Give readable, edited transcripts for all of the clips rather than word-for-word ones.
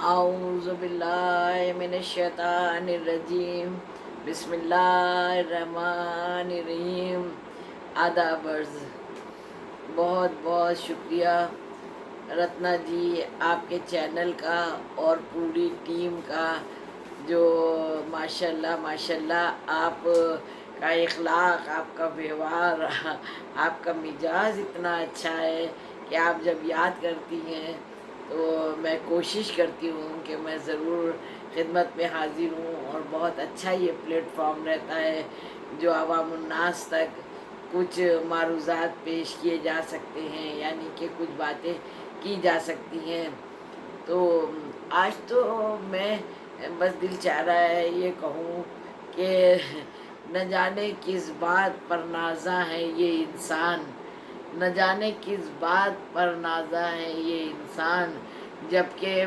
اعوذ باللہ من الشیطان الرجیم بسم اللہ الرحمن الرحیم. آداب عرض، بہت بہت شکریہ رتنا جی آپ کے چینل کا اور پوری ٹیم کا، جو ماشاء اللہ آپ کا اخلاق، آپ کا ویوہار، آپ کا مزاج اتنا اچھا ہے کہ آپ جب یاد کرتی ہیں تو میں کوشش کرتی ہوں کہ میں ضرور خدمت میں حاضر ہوں. اور بہت اچھا یہ پلیٹ فارم رہتا ہے جو عوام الناس تک کچھ معروضات پیش کیے جا سکتے ہیں، یعنی کہ کچھ باتیں کی جا سکتی ہیں. تو آج تو میں بس دل چاہ رہا ہے یہ کہوں کہ نہ جانے کس بات پر نازاں ہے یہ انسان، نہ جانے کس بات پر نازاں ہے یہ انسان، جبکہ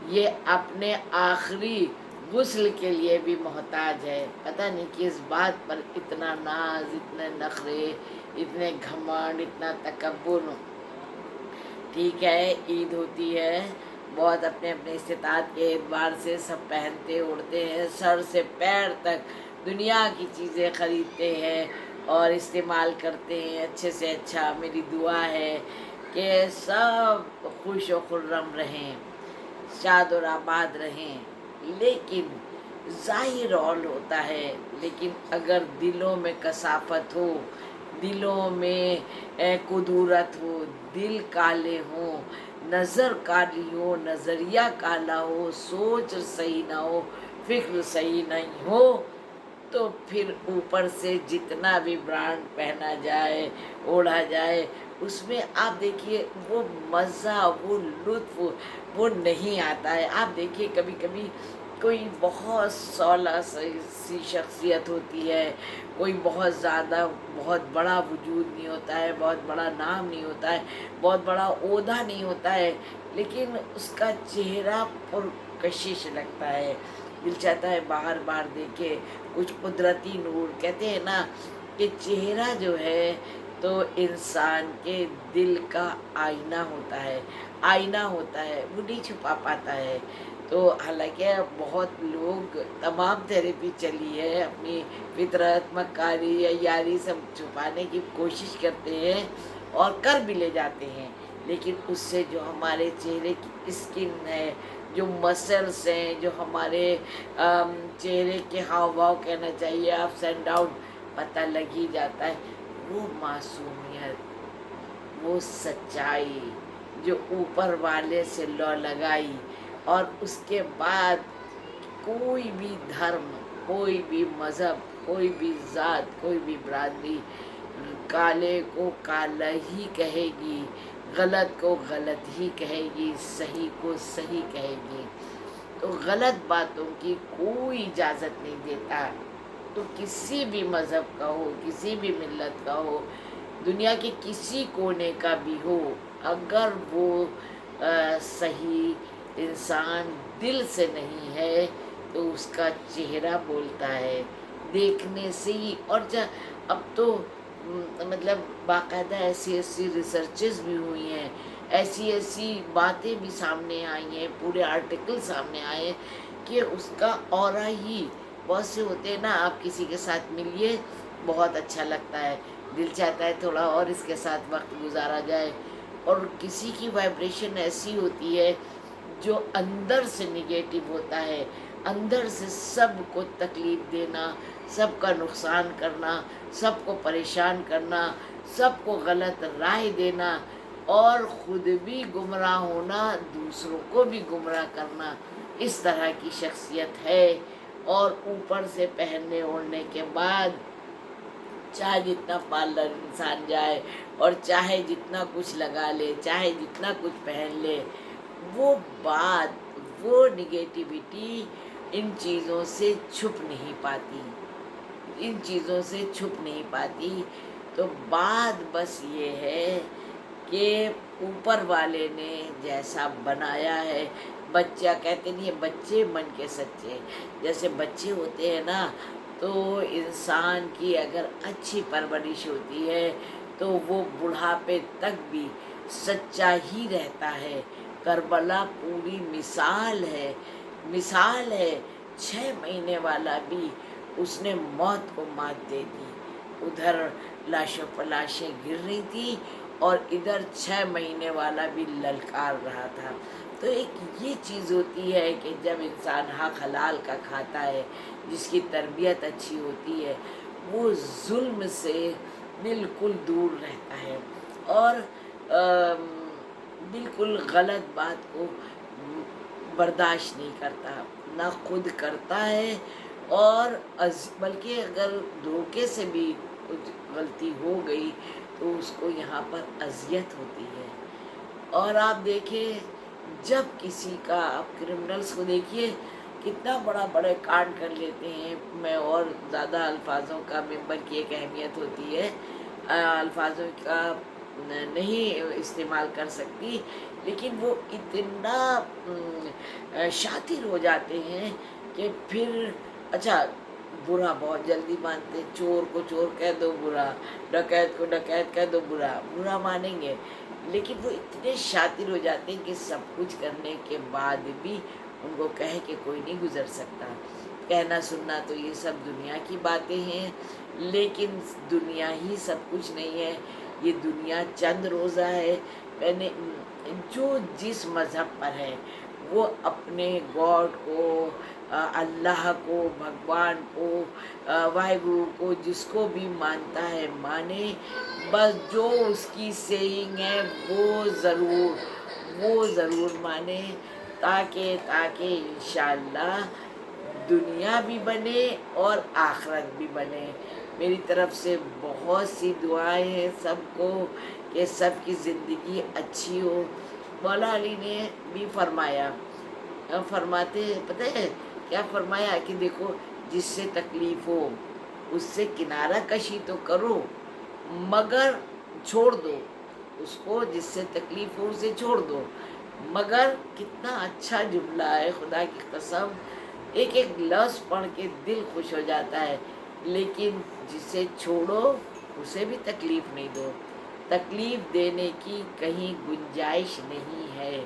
یہ اپنے آخری غسل کے لیے بھی محتاج ہے. پتہ نہیں کس بات پر اتنا ناز، اتنے نخرے، اتنے گھمنڈ، اتنا تکبر. ٹھیک ہے، عید ہوتی ہے، بہت اپنے اپنے استطاعت کے اعتبار سے سب پہنتے اڑتے ہیں، سر سے پیر تک دنیا کی چیزیں خریدتے ہیں اور استعمال کرتے ہیں. اچھے سے اچھا میری دعا ہے کہ سب خوش و خرم رہیں، شاد اور آباد رہیں. لیکن ظاہر اور ہوتا ہے، لیکن اگر دلوں میں کثافت ہو، دلوں میں کدورت ہو، دل کالے ہوں، نظر کالی ہو، نظریہ کالا ہو، سوچ صحیح نہ ہو، فکر صحیح نہیں ہو، تو پھر اوپر سے جتنا بھی برانڈ پہنا جائے، اوڑھا جائے، اس میں آپ دیکھیے وہ مزہ، وہ لطف وہ نہیں آتا ہے. آپ دیکھیے کبھی کبھی کوئی بہت سولہ سی شخصیت ہوتی ہے، کوئی بہت زیادہ بہت بڑا وجود نہیں ہوتا ہے، بہت بڑا نام نہیں ہوتا ہے، بہت بڑا عہدہ نہیں ہوتا ہے، لیکن اس کا چہرہ پرکشش لگتا ہے. دل چاہتا ہے باہر باہر دیکھے. کچھ قدرتی نور کہتے ہیں نا کہ چہرہ جو ہے تو انسان کے دل کا آئینہ ہوتا ہے، آئینہ ہوتا ہے، وہ نہیں چھپا پاتا ہے. تو حالانکہ بہت لوگ تمام تھیریپی چلی ہے، اپنی فطرت، مکاری، عیاری سب چھپانے کی کوشش کرتے ہیں اور کر بھی لے جاتے ہیں، لیکن اس سے جو ہمارے چہرے کی اسکن ہے، جو مسلس ہیں، جو ہمارے چہرے کے ہاؤ بھاؤ کہنا چاہیے، اپس اینڈ ڈاؤن پتہ لگ ہی جاتا ہے. وہ معصومیت، وہ سچائی جو اوپر والے سے لو لگائی، اور اس کے بعد کوئی بھی دھرم، کوئی بھی مذہب، کوئی بھی ذات، کوئی بھی برادری کالے کو کالا ہی کہے گی، غلط کو غلط ہی کہے گی، صحیح کو صحیح کہے گی. تو غلط باتوں کی کوئی اجازت نہیں دیتا. تو کسی بھی مذہب کا ہو، کسی بھی ملت کا ہو، دنیا کے کسی کونے کا بھی ہو، اگر وہ صحیح انسان دل سے نہیں ہے تو اس کا چہرہ بولتا ہے دیکھنے سے ہی. اور اب تو مطلب باقاعدہ ایسی ایسی ریسرچز بھی ہوئی ہیں، ایسی ایسی باتیں بھی سامنے آئی ہیں، پورے آرٹیکل سامنے آئے ہیں کہ اس کا اورا ہی. بہت سے ہوتے ہیں نا، آپ کسی کے ساتھ ملیے بہت اچھا لگتا ہے، دل چاہتا ہے تھوڑا اور اس کے ساتھ وقت گزارا جائے، اور کسی کی وائبریشن ایسی ہوتی ہے جو اندر سے نگیٹو ہوتا ہے، اندر سے سب کو تکلیف دینا، سب کا نقصان کرنا، سب کو پریشان کرنا، سب کو غلط رائے دینا، اور خود بھی گمراہ ہونا، دوسروں کو بھی گمراہ کرنا. اس طرح کی شخصیت ہے. اور اوپر سے پہننے اوڑھنے کے بعد چاہے جتنا پارلر انسان جائے اور چاہے جتنا کچھ لگا لے، چاہے جتنا کچھ پہن لے، وہ بات، وہ نگیٹیوٹی ان چیزوں سے چھپ نہیں پاتی، ان چیزوں سے چھپ نہیں پاتی. تو بات بس یہ ہے کہ اوپر والے نے جیسا بنایا ہے. بچہ کہتے نہیں ہیں بچے من کے سچے، جیسے بچے ہوتے ہیں نا، تو انسان کی اگر اچھی پرورش ہوتی ہے تو وہ بڑھاپے تک بھی سچا ہی رہتا ہے. کربلا پوری مثال ہے 6 مہینے والا بھی اس نے موت کو مات دے دی. ادھر لاشوں پر لاشیں گر رہی تھی اور ادھر 6 مہینے والا بھی للکار رہا تھا. تو ایک یہ چیز ہوتی ہے کہ جب انسان حق حلال کا کھاتا ہے، جس کی تربیت اچھی ہوتی ہے، وہ ظلم سے بالکل دور رہتا ہے اور بالکل غلط بات کو برداشت نہیں کرتا، نہ خود کرتا ہے اور بلکہ اگر دھوکے سے بھی کچھ غلطی ہو گئی تو اس کو یہاں پر اذیت ہوتی ہے. اور آپ دیکھیں جب کسی کا، آپ کرمنلس کو دیکھیے کتنا بڑے کانڈ کر لیتے ہیں. میں اور زیادہ الفاظوں کا ممبر کی ایک اہمیت ہوتی ہے، الفاظوں کا نہیں استعمال کر سکتی، لیکن وہ اتنا شاطر ہو جاتے ہیں کہ پھر اچھا برا بہت جلدی مانتے ہیں. چور کو چور کہہ دو برا، ڈکیت کو ڈکیت کہہ دو برا مانیں گے، لیکن وہ اتنے شاطر ہو جاتے ہیں کہ سب کچھ کرنے کے بعد بھی ان کو کہے کہ کوئی نہیں گزر سکتا. کہنا سننا تو یہ سب دنیا کی باتیں ہیں، لیکن دنیا ہی سب کچھ نہیں ہے. یہ دنیا چند روزہ ہے. میں نے جو جس مذہب پر ہے وہ اپنے گاڈ کو، اللہ کو، بھگوان کو، واحد گرو کو، جس کو بھی مانتا ہے مانے، بس جو اس کی سیئنگ ہے وہ ضرور مانے، تاکہ انشاءاللہ دنیا بھی بنے اور آخرت بھی بنے. میری طرف سے بہت سی دعائیں ہیں سب کو کہ سب کی زندگی اچھی ہو. مولا علی نے بھی فرماتے پتہ ہے کیا فرمایا کہ دیکھو جس سے تکلیف ہو اس سے کنارہ کشی تو کرو، مگر چھوڑ دو اس کو، جس سے تکلیف ہو اسے چھوڑ دو. مگر کتنا اچھا جملہ ہے، خدا کی قسم ایک لفظ پڑھ کے دل خوش ہو جاتا ہے. لیکن جسے چھوڑو اسے بھی تکلیف نہیں دو. تکلیف دینے کی کہیں گنجائش نہیں ہے.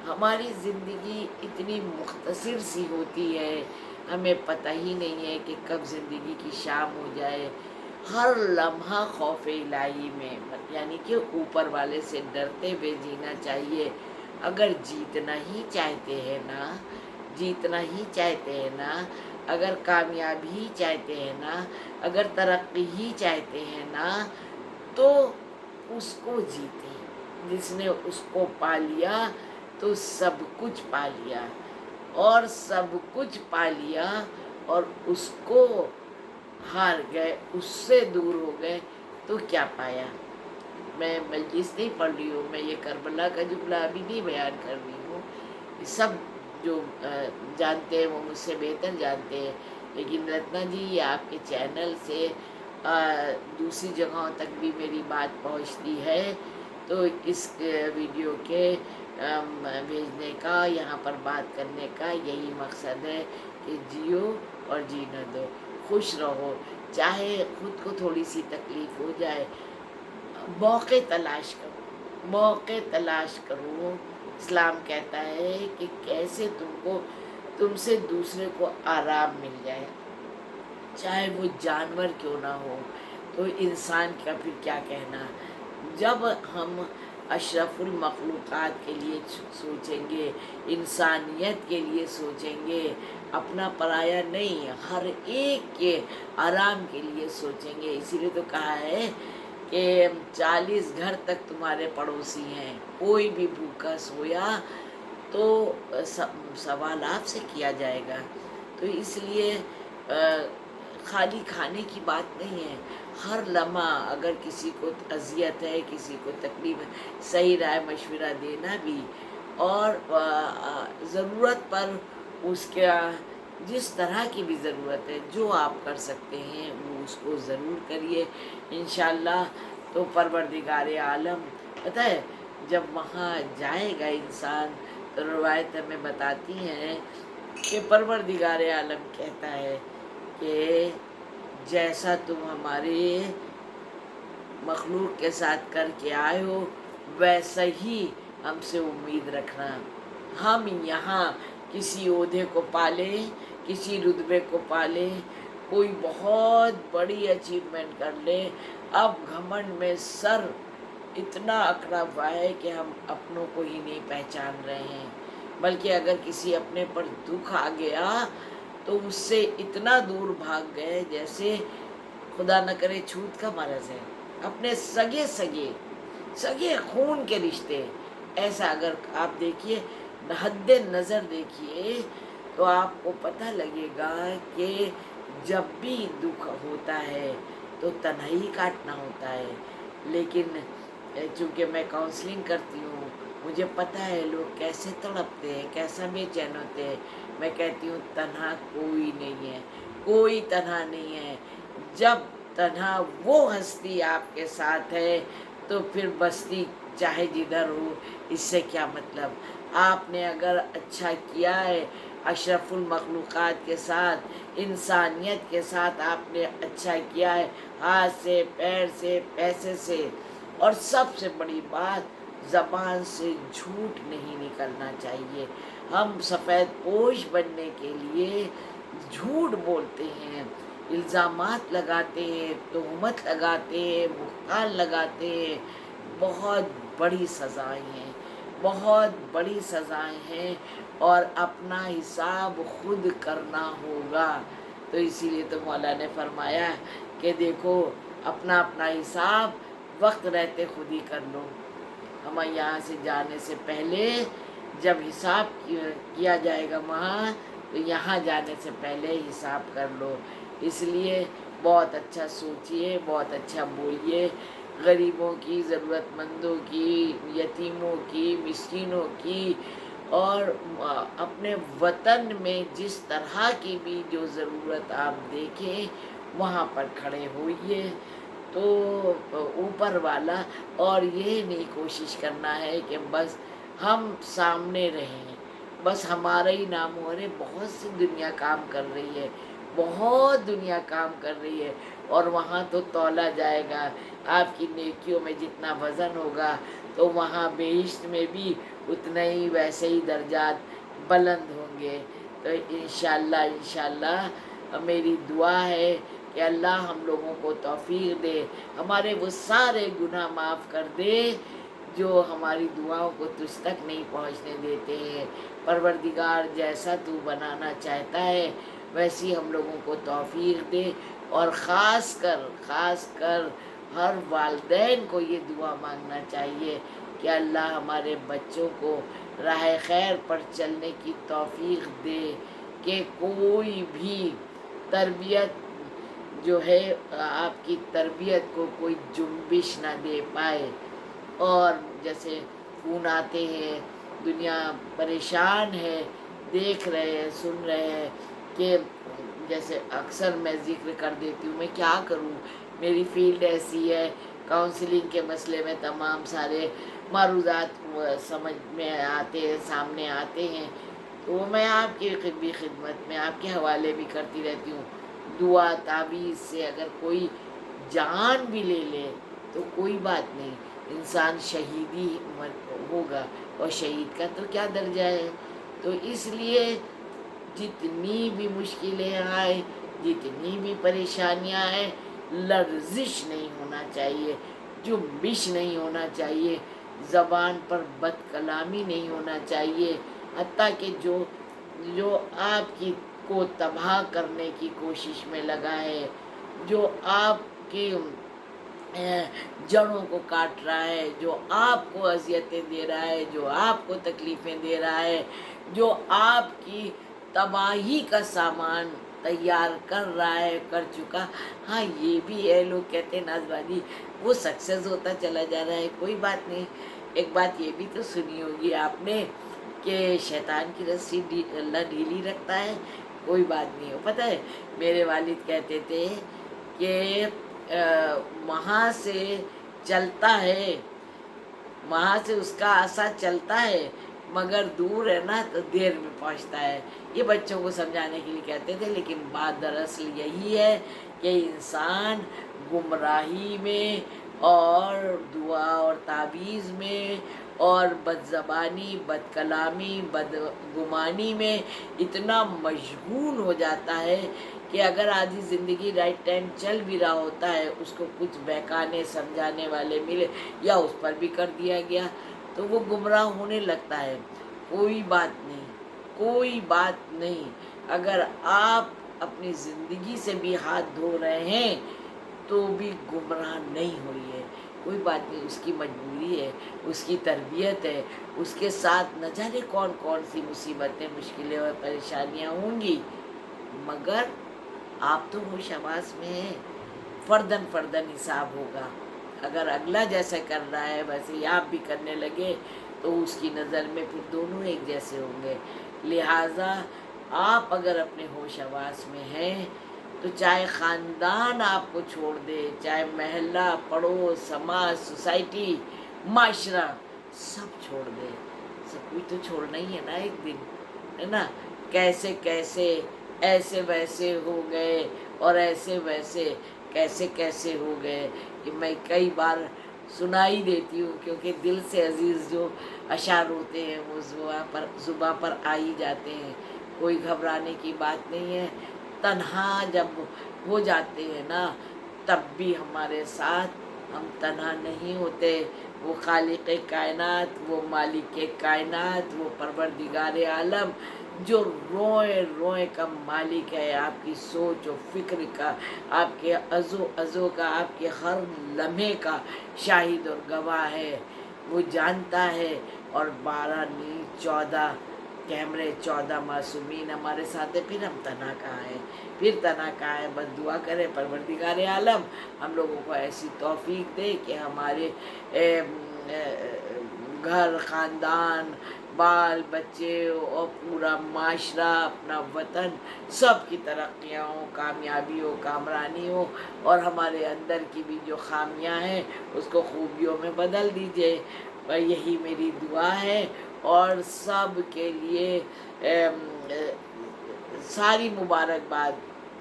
ہماری زندگی اتنی مختصر سی ہوتی ہے، ہمیں پتہ ہی نہیں ہے کہ کب زندگی کی شام ہو جائے. ہر لمحہ خوف الہی میں، یعنی کہ اوپر والے سے ڈرتے ہوئے جینا چاہیے. اگر جیتنا ہی چاہتے ہیں نا، اگر کامیابی ہی چاہتے ہیں نا، اگر ترقی ہی چاہتے ہیں نا، تو اس کو جیتے. جس نے اس کو پا لیا تو سب کچھ پا لیا، اور سب کچھ پا لیا اور اس کو ہار گئے، اس سے دور ہو گئے تو کیا پایا. میں مجلس نہیں پڑھ رہی ہوں، میں یہ کربلا کا جملہ ابھی نہیں بیان کر رہی ہوں. سب جو جانتے ہیں وہ مجھ سے بہتر جانتے ہیں، لیکن رتنا جی یہ آپ کے چینل سے دوسری جگہوں تک بھی میری بات پہنچتی ہے، تو اس ویڈیو کے بھیجنے کا، یہاں پر بات کرنے کا یہی مقصد ہے کہ جیو اور جینے دو، خوش رہو. چاہے خود کو تھوڑی سی تکلیف ہو جائے، موقع تلاش کرو. اسلام کہتا ہے کہ کیسے تم سے دوسرے کو آرام مل جائے، چاہے وہ جانور کیوں نہ ہو. تو انسان کا پھر کیا کہنا. جب ہم اشرف المخلوقات کے لیے سوچیں گے، انسانیت کے لیے سوچیں گے، اپنا پرایا نہیں، ہر ایک کے آرام کے لیے سوچیں گے. اسی لیے تو کہا ہے کہ 40 گھر تک تمہارے پڑوسی ہیں، کوئی بھی بھوکا سویا تو سوال آپ سے کیا جائے گا. تو اس لیے خالی کھانے کی بات نہیں ہے. ہر لمحہ اگر کسی کو اذیت ہے، کسی کو تکلیف ہے، صحیح رائے مشورہ دینا بھی، اور ضرورت پر اس کا جس طرح کی بھی ضرورت ہے جو آپ کر سکتے ہیں وہ اس کو ضرور کریے انشاءاللہ. تو پروردگار عالم پتہ ہے جب وہاں جائے گا انسان تو روایت ہمیں بتاتی ہیں کہ پروردگار عالم کہتا ہے کہ جیسا تم ہمارے مخلوق کے ساتھ کر کے آئے ہو ویسا ہی ہم سے امید رکھنا۔ ہم یہاں کسی عہدے کو پالیں، کسی رتبے کو پالیں، کوئی بہت بڑی اچیومنٹ کر لیں، اب گھمنڈ میں سر اتنا اکڑا ہوا ہے کہ ہم اپنوں کو ہی نہیں پہچان رہے ہیں، بلکہ اگر کسی اپنے پر دکھ آ گیا تو اس سے اتنا دور بھاگ گئے جیسے خدا نہ کرے چھوت کا مرض ہے، اپنے سگے خون کے رشتے۔ ایسا اگر آپ دیکھیے، حد نظر دیکھیے تو آپ کو پتہ لگے گا کہ جب بھی دکھ ہوتا ہے تو تنہائی کاٹنا ہوتا ہے۔ لیکن چونکہ میں کاؤنسلنگ کرتی ہوں، مجھے پتہ ہے لوگ کیسے تڑپتے ہیں، کیسا بے چین ہوتے ہیں۔ میں کہتی ہوں تنہا کوئی نہیں ہے، کوئی تنہا نہیں ہے۔ جب تنہا وہ ہستی آپ کے ساتھ ہے تو پھر بستی چاہے جدھر ہو، اس سے کیا مطلب۔ آپ نے اگر اچھا کیا ہے، اشرف المخلوقات کے ساتھ، انسانیت کے ساتھ آپ نے اچھا کیا ہے، ہاتھ سے، پیر سے، پیسے سے، اور سب سے بڑی بات، زبان سے جھوٹ نہیں نکلنا چاہیے۔ ہم سفید پوش بننے کے لیے جھوٹ بولتے ہیں، الزامات لگاتے ہیں، تہمت لگاتے ہیں، بہتان لگاتے ہیں۔ بہت بڑی سزائیں ہیں، بہت بڑی سزائیں ہیں، اور اپنا حساب خود کرنا ہوگا۔ تو اسی لیے تو مولا نے فرمایا کہ دیکھو اپنا اپنا حساب وقت رہتے خود ہی کر لو۔ ہمیں یہاں سے جانے سے پہلے جب حساب کیا جائے گا وہاں، تو یہاں جانے سے پہلے حساب کر لو۔ اس لیے بہت اچھا سوچئے، بہت اچھا بولیے، غریبوں کی، ضرورت مندوں کی، یتیموں کی، مسکینوں کی، اور اپنے وطن میں جس طرح کی بھی جو ضرورت آپ دیکھیں وہاں پر کھڑے ہوئیے۔ تو اوپر والا، اور یہ نہیں کوشش کرنا ہے کہ بس ہم سامنے رہیں، بس ہمارا ہی نام ہو رہے۔ بہت سی دنیا کام کر رہی ہے، بہت دنیا کام کر رہی ہے، اور وہاں تو تولا جائے گا۔ آپ کی نیکیوں میں جتنا وزن ہوگا تو وہاں بہشت میں بھی اتنا ہی ویسے ہی درجات بلند ہوں گے۔ تو انشاءاللہ میری دعا ہے کہ اللہ ہم لوگوں کو توفیق دے، ہمارے وہ سارے گناہ معاف کر دے جو ہماری دعاؤں کو تجھ تک نہیں پہنچنے دیتے ہیں۔ پروردگار جیسا تو بنانا چاہتا ہے ویسی ہم لوگوں کو توفیق دے، اور خاص کر ہر والدین کو یہ دعا مانگنا چاہیے کہ اللہ ہمارے بچوں کو راہ خیر پر چلنے کی توفیق دے، کہ کوئی بھی تربیت جو ہے، آپ کی تربیت کو کوئی جنبش نہ دے پائے۔ اور جیسے فون آتے ہیں، دنیا پریشان ہے، دیکھ رہے ہیں، سن رہے ہیں، کہ جیسے اکثر میں ذکر کر دیتی ہوں، میں کیا کروں، میری فیلڈ ایسی ہے، کاؤنسلنگ کے مسئلے میں تمام سارے معروضات سمجھ میں آتے ہیں، سامنے آتے ہیں، تو میں آپ کی خدمت میں آپ کے حوالے بھی کرتی رہتی ہوں۔ دعا تعویذ سے اگر کوئی جان بھی لے لے تو کوئی بات نہیں، انسان شہیدی ہوگا، اور شہید کا تو کیا درجہ ہے۔ تو اس لیے جتنی بھی مشکلیں آئیں، جتنی بھی پریشانیاں آئیں، لرزش نہیں ہونا چاہیے، جنبش نہیں ہونا چاہیے، زبان پر بد کلامی نہیں ہونا چاہیے، حتیٰ کہ جو آپ کی کو تباہ کرنے کی کوشش میں لگا ہے، جو آپ کی جڑوں کو کاٹ رہا ہے، جو آپ کو اذیتیں دے رہا ہے، جو آپ کو تکلیفیں دے رہا ہے، جو آپ کی تباہی کا سامان تیار کر رہا ہے، کر چکا۔ ہاں یہ بھی ہے، لوگ کہتے ہیں ناز بازی وہ سکسیس ہوتا چلا جا رہا ہے، کوئی بات نہیں۔ ایک بات یہ بھی تو سنی ہوگی آپ نے کہ شیطان کی رسی اللہ ڈھیلی رکھتا ہے، کوئی بات نہیں ہو۔ پتہ ہے میرے والد کہتے تھے کہ وہاں سے چلتا ہے، وہاں سے اس کا عصا چلتا ہے، مگر دور ہے نا تو دیر میں پہنچتا ہے۔ یہ بچوں کو سمجھانے کے لیے کہتے تھے، لیکن بات دراصل یہی ہے کہ انسان گمراہی میں اور دعا اور تعویذ میں اور بد زبانی، بد کلامی، بد گمانی میں اتنا مشغول ہو جاتا ہے کہ اگر آدھی زندگی رائٹ ٹائم چل بھی رہا ہوتا ہے، اس کو کچھ بہکانے سمجھانے والے ملے یا اس پر بھی کر دیا گیا تو وہ گمراہ ہونے لگتا ہے۔ کوئی بات نہیں، کوئی بات نہیں، اگر آپ اپنی زندگی سے بھی ہاتھ دھو رہے ہیں تو بھی گمراہ نہیں ہوئی ہے، کوئی بات نہیں، اس کی مجبوری ہے، اس کی تربیت ہے، اس کے ساتھ نہ جانے کون کون سی مصیبتیں، مشکلیں اور پریشانیاں ہوں گی، مگر آپ تو ہوش حواس میں ہیں، فردن فردن حساب ہوگا۔ اگر اگلا جیسے کر رہا ہے ویسے ہی آپ بھی کرنے لگے تو اس کی نظر میں پھر دونوں ایک جیسے ہوں گے۔ لہٰذا آپ اگر اپنے ہوش حواس میں ہیں تو چاہے خاندان آپ کو چھوڑ دے، چاہے محلہ، پڑوس، سماج، سوسائٹی، معاشرہ، سب چھوڑ دے، سب کچھ تو چھوڑنا ہی ہے نا ایک دن، ہے نا؟ کیسے کیسے ایسے ویسے ہو گئے اور ایسے ویسے کیسے کیسے ہو گئے کہ میں کئی بار سنا ہی دیتی ہوں، کیونکہ دل سے عزیز جو اشعار ہوتے ہیں وہ زباں پر آ ہی جاتے ہیں۔ کوئی گھبرانے کی بات نہیں ہے، تنہا جب ہو جاتے ہیں نا تب بھی ہمارے ساتھ ہم تنہا نہیں ہوتے۔ وہ خالق کائنات، وہ مالک کائنات، وہ پروردگار عالم جو روئے روئے کا مالک ہے، آپ کی سوچ و فکر کا، آپ کے عزو عزو کا، آپ کے ہر لمحے کا شاہد اور گواہ ہے، وہ جانتا ہے۔ اور 12 نہیں 14 کیمرے، 14 معصومین ہمارے ساتھ ہیں، پھر ہم تنہا کہاں ہیں؟ پھر تنہا کہاں ہے؟ بس دعا کرے پروردگار عالم ہم لوگوں کو ایسی توفیق دے کہ ہمارے گھر، خاندان، بال بچے اور پورا معاشرہ، اپنا وطن، سب کی ترقیاں ہوں، کامیابی ہو، کامرانی ہو، اور ہمارے اندر کی بھی جو خامیاں ہیں اس کو خوبیوں میں بدل دیجئے۔ یہی میری دعا ہے، اور سب کے لیے ساری مبارکباد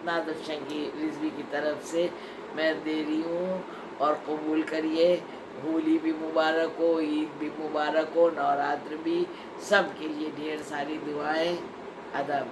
نادر شنگی رضوی کی طرف سے میں دے رہی ہوں، اور قبول کریے۔ ہولی بھی مبارک ہو، عید بھی مبارک ہو، نوراتر بھی، سب کے لیے ڈھیر ساری دعائیں۔ آداب۔